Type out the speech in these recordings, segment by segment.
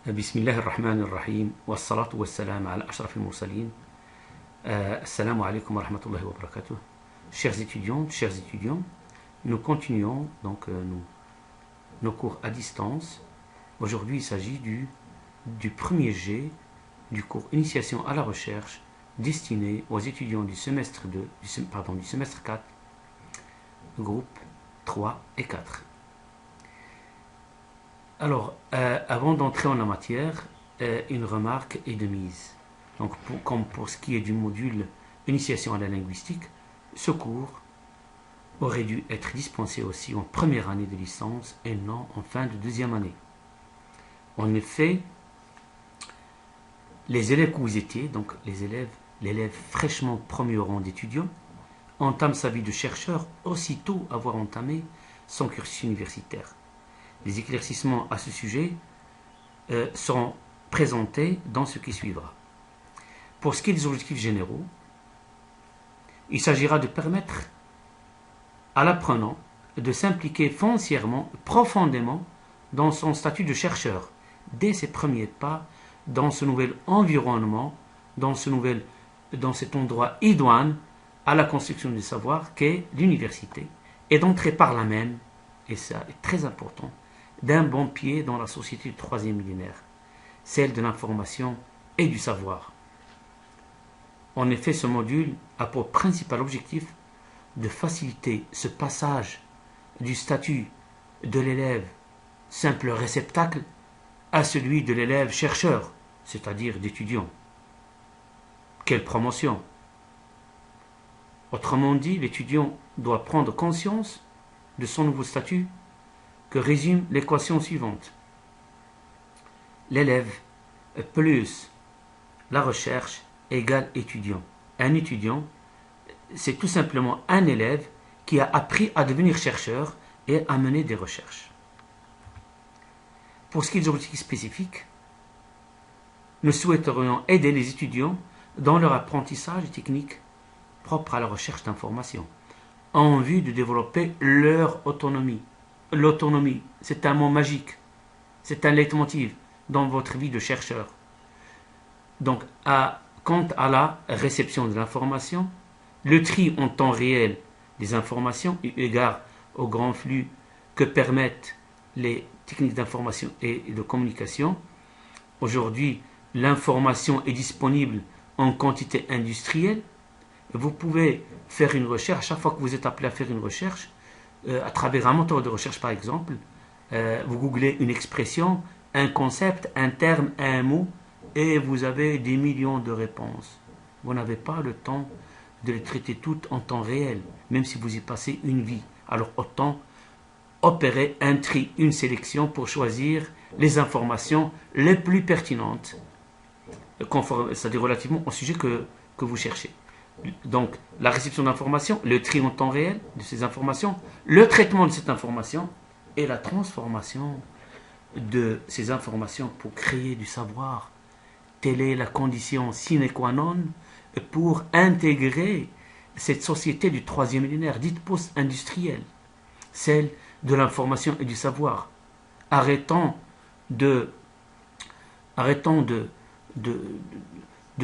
بسم الله الرحمن الرحيم والصلاة والسلام على أشرف المرسلين. Assalamu alaikum wa rahmatullahi wa barakatuh. Chers étudiants, nous continuons donc nos cours à distance. Aujourd'hui, il s'agit du premier G du cours Initiation à la recherche destiné aux étudiants du semestre 4, groupe 3 et 4. Alors, avant d'entrer en la matière, une remarque est de mise. Donc, comme pour ce qui est du module Initiation à la linguistique, ce cours aurait dû être dispensé aussi en première année de licence et non en fin de deuxième année. En effet, les élèves que vous étiez, donc l'élève fraîchement promu au rang d'étudiant, entame sa vie de chercheur aussitôt avoir entamé son cursus universitaire. Les éclaircissements à ce sujet seront présentés dans ce qui suivra. Pour ce qui est des objectifs généraux, il s'agira de permettre à l'apprenant de s'impliquer foncièrement, profondément dans son statut de chercheur, dès ses premiers pas dans ce nouvel environnement, dans cet endroit idoine à la construction du savoir qu'est l'université, et d'entrer par là même, et ça est très important, d'un bon pied dans la société du troisième millénaire, celle de l'information et du savoir. En effet, ce module a pour principal objectif de faciliter ce passage du statut de l'élève simple réceptacle à celui de l'élève chercheur, c'est-à-dire d'étudiant. Quelle promotion! Autrement dit, l'étudiant doit prendre conscience de son nouveau statut que résume l'équation suivante. L'élève plus la recherche égale étudiant. Un étudiant, c'est tout simplement un élève qui a appris à devenir chercheur et à mener des recherches. Pour ce qui est des objectifs spécifiques, nous souhaiterions aider les étudiants dans leur apprentissage des techniques propres à la recherche d'informations, en vue de développer leur autonomie. L'autonomie, c'est un mot magique, c'est un leitmotiv dans votre vie de chercheur. Donc, quant à la réception de l'information, le tri en temps réel des informations, eu égard au grand flux que permettent les techniques d'information et de communication. Aujourd'hui, l'information est disponible en quantité industrielle. Vous pouvez faire une recherche, chaque fois que vous êtes appelé à faire une recherche, à travers un moteur de recherche par exemple, vous googlez une expression, un concept, un terme, un mot, et vous avez des millions de réponses. Vous n'avez pas le temps de les traiter toutes en temps réel, même si vous y passez une vie. Alors autant opérer un tri, une sélection pour choisir les informations les plus pertinentes, c'est-à-dire relativement au sujet que vous cherchez. Donc la réception d'informations, le tri en temps réel de ces informations, le traitement de cette information et la transformation de ces informations pour créer du savoir. Telle est la condition sine qua non pour intégrer cette société du troisième millénaire, dite post-industrielle, celle de l'information et du savoir. Arrêtons de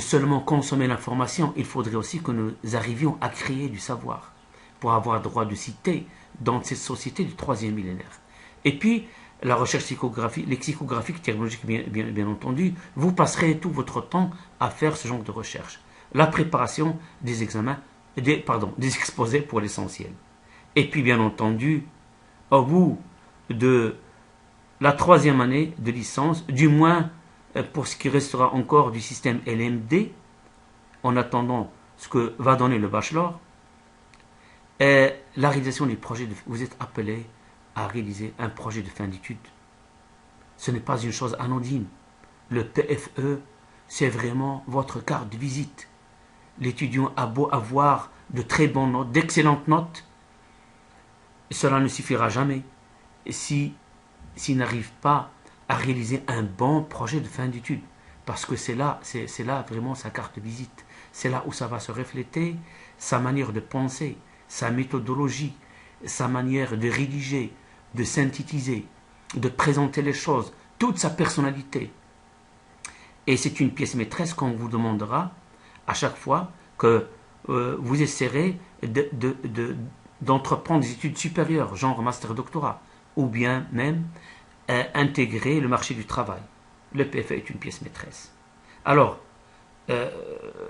seulement consommer l'information, il faudrait aussi que nous arrivions à créer du savoir pour avoir droit de citer dans cette société du troisième millénaire. Et puis, la recherche lexicographique, terminologique bien entendu, vous passerez tout votre temps à faire ce genre de recherche. La préparation des examens, des exposés pour l'essentiel. Et puis bien entendu, au bout de la troisième année de licence, du moins pour ce qui restera encore du système LMD, en attendant ce que va donner le bachelor, la réalisation du projet, vous êtes appelé à réaliser un projet de fin d'études. Ce n'est pas une chose anodine. Le PFE, c'est vraiment votre carte de visite. L'étudiant a beau avoir de très bonnes notes, d'excellentes notes, cela ne suffira jamais s'il n'arrive pas à réaliser un bon projet de fin d'études. Parce que c'est là vraiment sa carte de visite. C'est là où ça va se refléter, sa manière de penser, sa méthodologie, sa manière de rédiger, de synthétiser, de présenter les choses, toute sa personnalité. Et c'est une pièce maîtresse qu'on vous demandera à chaque fois que vous essaierez d'entreprendre des études supérieures, genre master doctorat, ou bien même intégrer le marché du travail. Le PFE est une pièce maîtresse. Alors,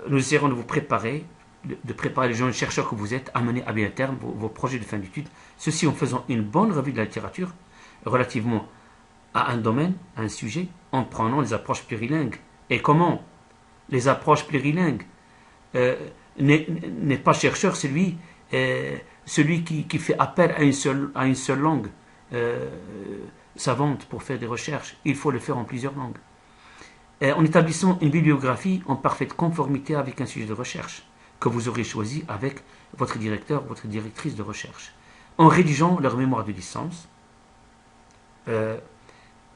nous essaierons de vous préparer, de préparer les jeunes chercheurs que vous êtes à mener à bien terme vos projets de fin d'études, ceci en faisant une bonne revue de la littérature relativement à un domaine, à un sujet, en prenant les approches plurilingues. Et comment les approches plurilingues n'est pas chercheur celui qui fait appel à une seule langue savante pour faire des recherches. Il faut le faire en plusieurs langues. En établissant une bibliographie en parfaite conformité avec un sujet de recherche que vous aurez choisi avec votre directeur, votre directrice de recherche. En rédigeant leur mémoire de licence,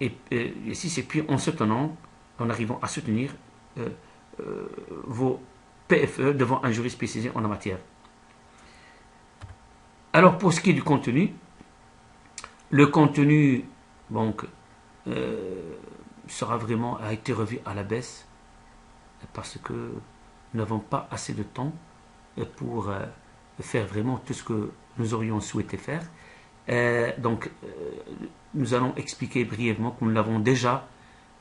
et puis en soutenant, en arrivant à soutenir vos PFE devant un jury spécialisé en la matière. Alors pour ce qui est du contenu, le contenu donc a été revu à la baisse parce que nous n'avons pas assez de temps pour faire vraiment tout ce que nous aurions souhaité faire. Nous allons expliquer brièvement que nous l'avons déjà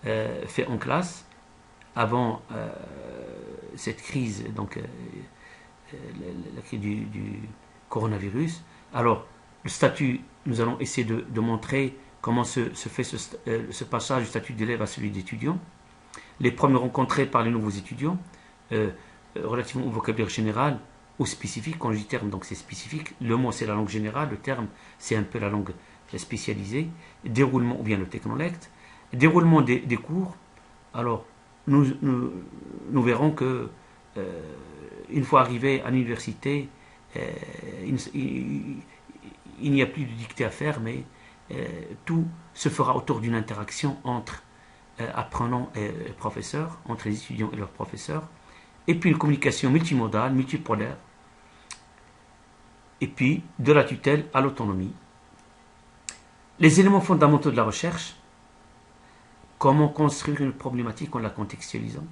fait en classe avant cette crise, la crise du coronavirus. Alors, le statut, nous allons essayer de montrer comment se fait ce passage du statut d'élève à celui d'étudiant. Les problèmes rencontrés par les nouveaux étudiants, relativement au vocabulaire général ou spécifique. Quand je dis terme, donc c'est spécifique. Le mot, c'est la langue générale. Le terme, c'est un peu la langue spécialisée. Déroulement ou bien le technolecte. Déroulement des cours. Alors, nous verrons que une fois arrivé à l'université, il n'y a plus de dictée à faire, mais tout se fera autour d'une interaction entre apprenants et professeurs, entre les étudiants et leurs professeurs, et puis une communication multimodale, multipolaire, et puis de la tutelle à l'autonomie. Les éléments fondamentaux de la recherche: comment construire une problématique en la contextualisant,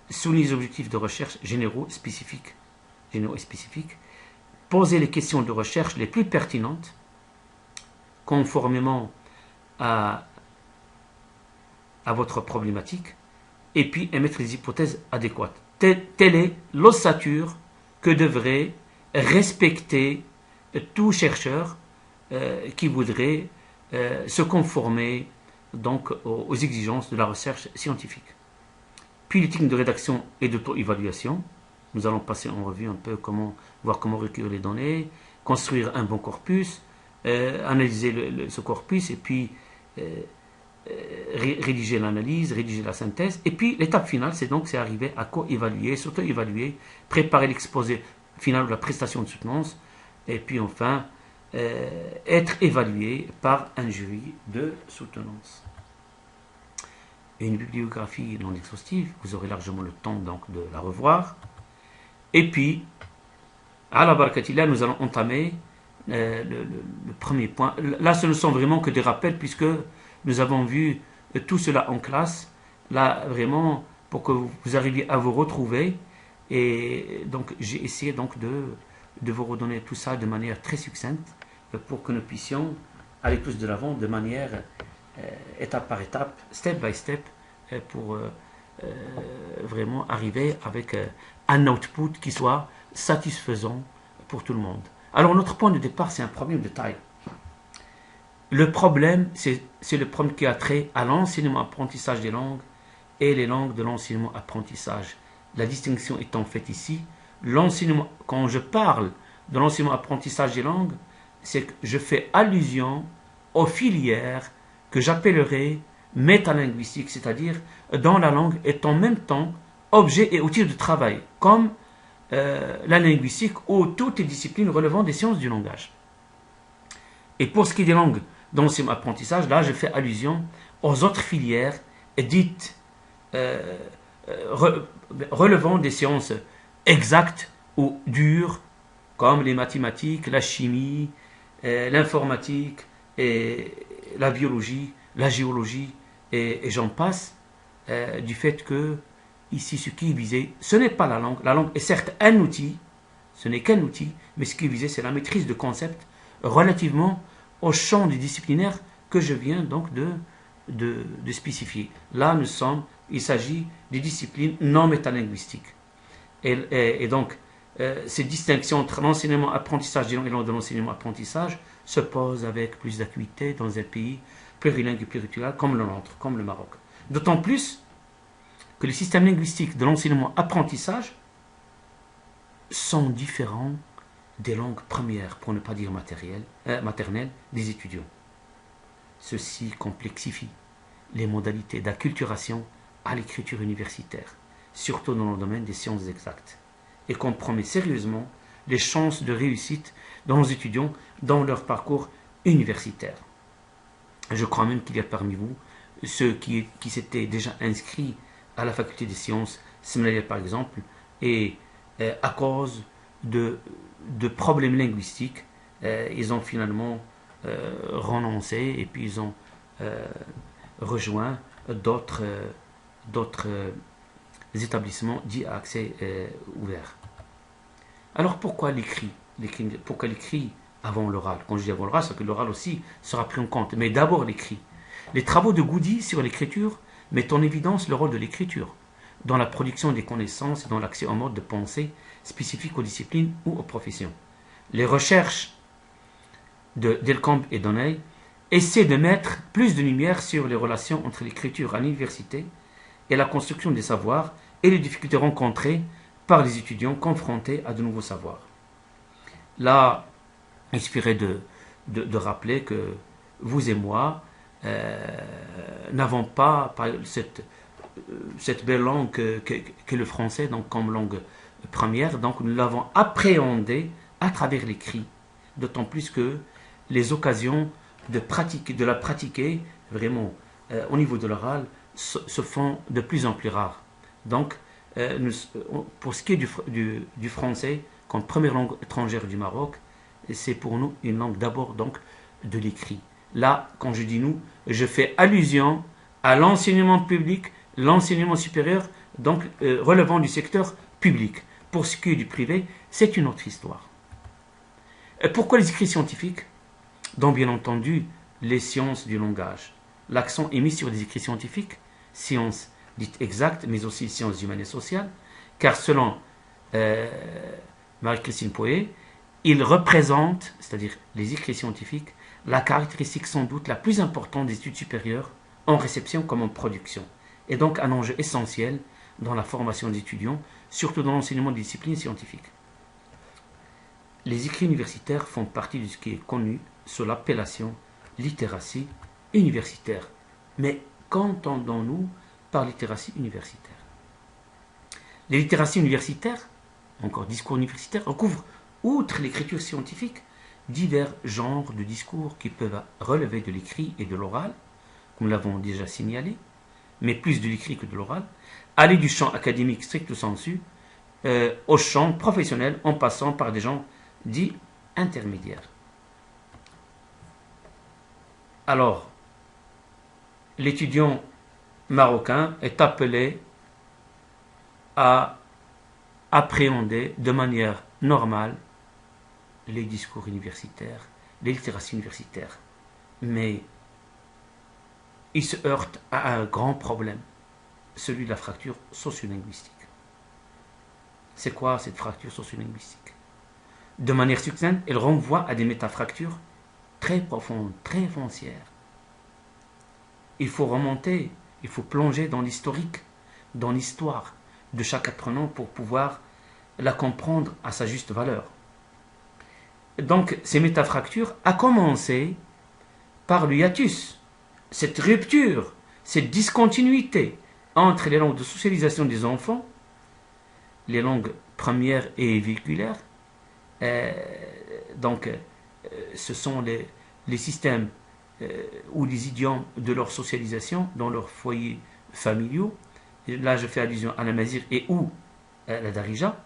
souligner les objectifs de recherche généraux et spécifiques, poser les questions de recherche les plus pertinentes, conformément à votre problématique, et puis émettre les hypothèses adéquates. Telle est l'ossature que devrait respecter tout chercheur qui voudrait se conformer donc aux exigences de la recherche scientifique. Puis les techniques de rédaction et d'auto-évaluation. Nous allons passer en revue un peu voir comment recueillir les données, construire un bon corpus, analyser ce corpus et puis rédiger l'analyse, rédiger la synthèse. Et puis l'étape finale, c'est arriver à co-évaluer, s'auto-évaluer, préparer l'exposé final de la prestation de soutenance et puis enfin être évalué par un jury de soutenance. Une bibliographie non exhaustive, vous aurez largement le temps donc de la revoir. Et puis, à la barakatillah, nous allons entamer le premier point. Là, ce ne sont vraiment que des rappels puisque nous avons vu tout cela en classe. Là, vraiment, pour que vous arriviez à vous retrouver. Et donc, j'ai essayé donc de vous redonner tout ça de manière très succincte pour que nous puissions aller plus de l'avant de manière étape par étape, step by step, pour vraiment arriver avec un output qui soit satisfaisant pour tout le monde. Alors notre point de départ, c'est un problème de taille. Le problème, c'est le problème qui a trait à l'enseignement-apprentissage des langues et les langues de l'enseignement-apprentissage. La distinction étant faite ici, quand je parle de l'enseignement-apprentissage des langues, c'est que je fais allusion aux filières que j'appellerai métalinguistiques, c'est-à-dire dans la langue est en même temps objet et outil de travail, comme la linguistique ou toutes les disciplines relevant des sciences du langage. Et pour ce qui est des langues d'enseignement-apprentissage, là je fais allusion aux autres filières dites relevant des sciences exactes ou dures, comme les mathématiques, la chimie, l'informatique, et la biologie, la géologie, et j'en passe. du fait que, ici, ce qui est visé, ce n'est pas la langue. La langue est certes un outil, ce n'est qu'un outil, mais ce qui est visé, c'est la maîtrise de concepts relativement au champ du disciplinaire que je viens donc de spécifier. Là, il s'agit des disciplines non métalinguistiques. Et donc, ces distinctions entre l'enseignement-apprentissage des langues et l'enseignement-apprentissage se posent avec plus d'acuité dans un pays plurilingue et pluriculturel comme le nôtre, comme le Maroc. D'autant plus que les systèmes linguistiques de l'enseignement-apprentissage sont différents des langues premières, pour ne pas dire maternelles, des étudiants. Ceci complexifie les modalités d'acculturation à l'écriture universitaire, surtout dans le domaine des sciences exactes, et compromet sérieusement les chances de réussite de nos étudiants dans leur parcours universitaire. Je crois même qu'il y a parmi vous ceux qui s'étaient déjà inscrits à la faculté des sciences, Semalia par exemple, et à cause de problèmes linguistiques, ils ont finalement renoncé et puis ils ont rejoint d'autres établissements dits à accès ouvert. Alors pourquoi l'écrit? Pourquoi l'écrit avant l'oral? Quand je dis avant l'oral, c'est que l'oral aussi sera pris en compte, mais d'abord l'écrit. Les travaux de Goody sur l'écriture mettent en évidence le rôle de l'écriture dans la production des connaissances et dans l'accès aux modes de pensée spécifiques aux disciplines ou aux professions. Les recherches de Delcambre et Donnay essaient de mettre plus de lumière sur les relations entre l'écriture à l'université et la construction des savoirs et les difficultés rencontrées par les étudiants confrontés à de nouveaux savoirs. Là, inspiré de rappeler que vous et moi n'avons pas cette belle langue que le français, donc comme langue première, donc nous l'avons appréhendé à travers l'écrit, d'autant plus que les occasions de la pratiquer vraiment au niveau de l'oral se font de plus en plus rares. Donc, pour ce qui est du français, comme première langue étrangère du Maroc, c'est pour nous une langue d'abord donc de l'écrit. Là, quand je dis nous, je fais allusion à l'enseignement public, l'enseignement supérieur, donc relevant du secteur public. Pour ce qui est du privé, c'est une autre histoire. Pourquoi les écrits scientifiques? Dont bien entendu les sciences du langage. L'accent est mis sur les écrits scientifiques, sciences dites exactes, mais aussi sciences humaines et sociales, car selon Marie-Christine Poé, ils représentent, c'est-à-dire les écrits scientifiques, la caractéristique sans doute la plus importante des études supérieures en réception comme en production, et donc un enjeu essentiel dans la formation des étudiants, surtout dans l'enseignement des disciplines scientifiques. Les écrits universitaires font partie de ce qui est connu sous l'appellation littératie universitaire. Mais qu'entendons-nous par littératie universitaire? Les littératies universitaires, encore discours universitaires, recouvrent, outre l'écriture scientifique, divers genres de discours qui peuvent relever de l'écrit et de l'oral, comme nous l'avons déjà signalé, mais plus de l'écrit que de l'oral, aller du champ académique stricto sensu au champ professionnel en passant par des gens dits intermédiaires. Alors, l'étudiant marocain est appelé à appréhender de manière normale les discours universitaires, les littératies universitaires. Mais il se heurte à un grand problème, celui de la fracture sociolinguistique. C'est quoi cette fracture sociolinguistique? De manière succincte, elle renvoie à des métafractures très profondes, très foncières. Il faut remonter, il faut plonger dans l'historique, dans l'histoire de chaque apprenant pour pouvoir la comprendre à sa juste valeur. Donc, ces métafractures a commencé par le hiatus, cette rupture, cette discontinuité entre les langues de socialisation des enfants, les langues premières et véhiculaires. Ce sont les systèmes ou les idiomes de leur socialisation dans leurs foyers familiaux. Et là, je fais allusion à la Mazir et ou à la Darija.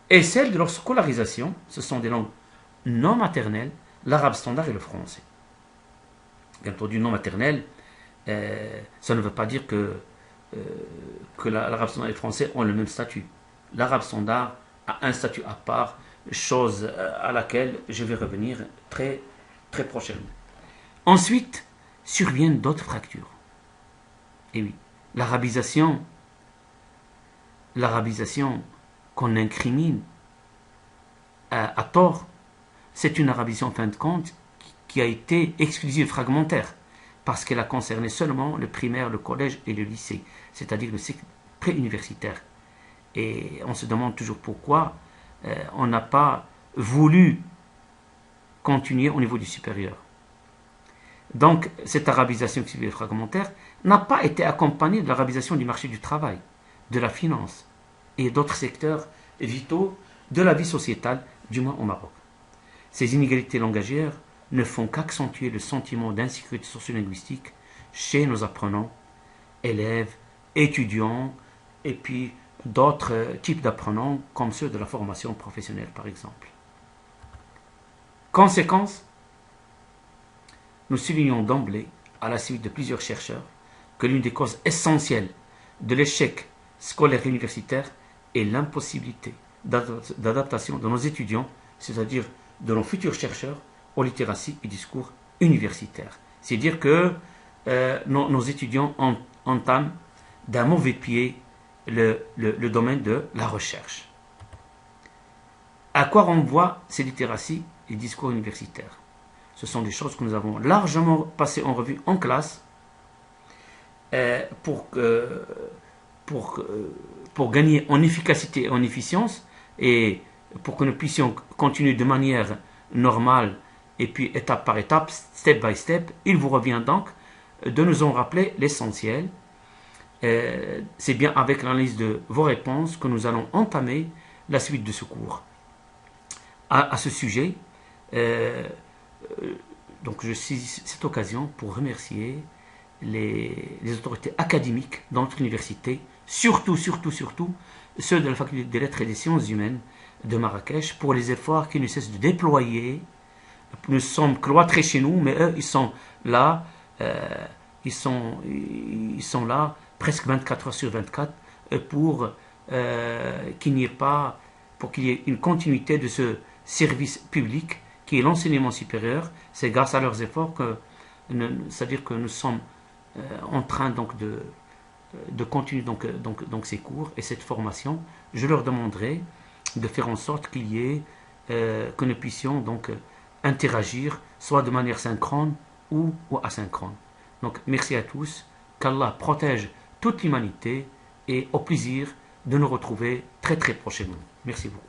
Et celles de leur scolarisation, ce sont des langues non maternelles, l'arabe standard et le français. Bien entendu, non maternelle, ça ne veut pas dire que que l'arabe standard et le français ont le même statut. L'arabe standard a un statut à part, chose à laquelle je vais revenir très, très prochainement. Ensuite, surviennent d'autres fractures. Et oui, l'arabisation qu'on incrimine à tort, c'est une arabisation en fin de compte qui a été exclusive, fragmentaire, parce qu'elle a concerné seulement le primaire, le collège et le lycée, c'est-à-dire le cycle préuniversitaire. Et on se demande toujours pourquoi on n'a pas voulu continuer au niveau du supérieur. Donc, cette arabisation exclusive et fragmentaire n'a pas été accompagnée de l'arabisation du marché du travail, de la finance et d'autres secteurs vitaux de la vie sociétale, du moins au Maroc. Ces inégalités langagières ne font qu'accentuer le sentiment d'insécurité sociolinguistique chez nos apprenants, élèves, étudiants, et puis d'autres types d'apprenants, comme ceux de la formation professionnelle, par exemple. Conséquence, nous soulignons d'emblée, à la suite de plusieurs chercheurs, que l'une des causes essentielles de l'échec scolaire et universitaire est l'impossibilité d'adaptation de nos étudiants, c'est-à-dire de nos futurs chercheurs, aux littératies et discours universitaires. C'est-à-dire que nos étudiants entament d'un mauvais pied le domaine de la recherche. À quoi renvoient ces littératies et discours universitaires? Ce sont des choses que nous avons largement passées en revue en classe pour gagner en efficacité et en efficience, et pour que nous puissions continuer de manière normale et puis étape par étape, step by step. Il vous revient donc de nous en rappeler l'essentiel. C'est bien avec l'analyse de vos réponses que nous allons entamer la suite de ce cours. À ce sujet, donc je saisis cette occasion pour remercier les autorités académiques dans notre université, surtout ceux de la faculté des lettres et des sciences humaines de Marrakech, pour les efforts qu'ils ne cessent de déployer. Nous sommes cloîtrés chez nous, mais eux, ils sont là, ils sont là presque 24 heures sur 24 pour qu'il y ait une continuité de ce service public qui est l'enseignement supérieur. C'est grâce à leurs efforts c'est-à-dire que nous sommes en train donc de continuer donc ces cours et cette formation. Je leur demanderai de faire en sorte qu'il y ait que nous puissions donc interagir soit de manière synchrone ou asynchrone. Donc merci à tous, qu'Allah protège toute l'humanité et au plaisir de nous retrouver très très prochainement. Merci beaucoup.